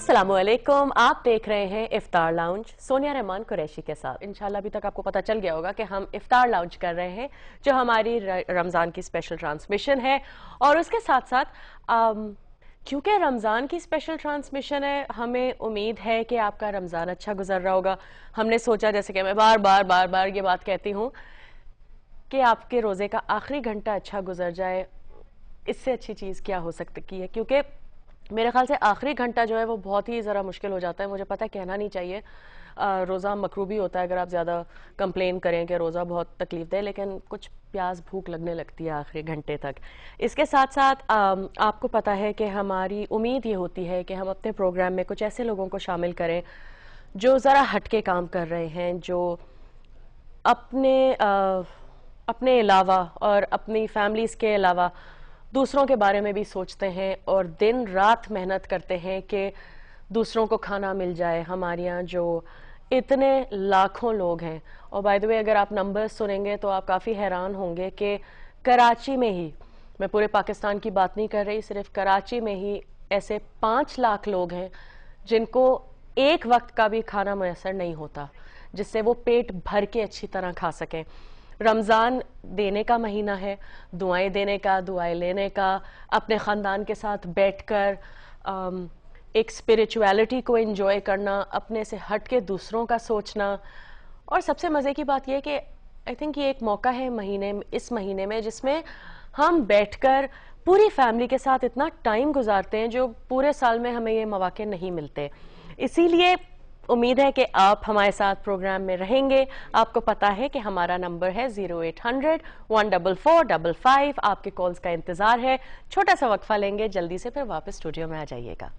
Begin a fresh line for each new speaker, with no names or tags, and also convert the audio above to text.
अस्सलाम वालेकुम, आप देख रहे हैं इफ्तार लाउंज सोनिया रहमान कुरैशी के साथ। इंशाल्लाह अभी तक आपको पता चल गया होगा कि हम इफ्तार लाउंज कर रहे हैं, जो हमारी रमज़ान की स्पेशल ट्रांसमिशन है। और उसके साथ साथ क्योंकि रमज़ान की स्पेशल ट्रांसमिशन है, हमें उम्मीद है कि आपका रमज़ान अच्छा गुजर रहा होगा। हमने सोचा, जैसे कि मैं बार बार ये बात कहती हूँ, कि आपके रोज़े का आखिरी घंटा अच्छा गुजर जाए। इससे अच्छी चीज़ क्या हो सकती है, क्योंकि मेरे ख्याल से आखिरी घंटा जो है वो बहुत ही ज़रा मुश्किल हो जाता है। मुझे पता है कहना नहीं चाहिए, रोज़ा मकरूह भी होता है अगर आप ज़्यादा कंप्लेन करें कि रोज़ा बहुत तकलीफ दे, लेकिन कुछ प्यास भूख लगने लगती है आखिरी घंटे तक। इसके साथ साथ आपको पता है कि हमारी उम्मीद ये होती है कि हम अपने प्रोग्राम में कुछ ऐसे लोगों को शामिल करें जो ज़रा हट के काम कर रहे हैं, जो अपने अलावा और अपनी फैमिलीज़ के अलावा दूसरों के बारे में भी सोचते हैं और दिन रात मेहनत करते हैं कि दूसरों को खाना मिल जाए। हमारे यहाँ जो इतने लाखों लोग हैं, और बाय द वे अगर आप नंबर्स सुनेंगे तो आप काफ़ी हैरान होंगे कि कराची में ही, मैं पूरे पाकिस्तान की बात नहीं कर रही, सिर्फ कराची में ही ऐसे 5 लाख लोग हैं जिनको एक वक्त का भी खाना मैसर नहीं होता, जिससे वो पेट भर के अच्छी तरह खा सकें। रमज़ान देने का महीना है, दुआएं देने का, दुआएं लेने का, अपने ख़ानदान के साथ बैठकर एक स्पिरिचुअलिटी को एंजॉय करना, अपने से हट के दूसरों का सोचना। और सबसे मज़े की बात यह कि आई थिंक ये एक मौका है इस महीने में जिसमें हम बैठकर पूरी फैमिली के साथ इतना टाइम गुजारते हैं जो पूरे साल में हमें ये मौके नहीं मिलते। इसीलिए उम्मीद है कि आप हमारे साथ प्रोग्राम में रहेंगे। आपको पता है कि हमारा नंबर है 0800 14455। आपके कॉल्स का इंतज़ार है। छोटा सा वक्फा लेंगे, जल्दी से फिर वापस स्टूडियो में आ जाइएगा।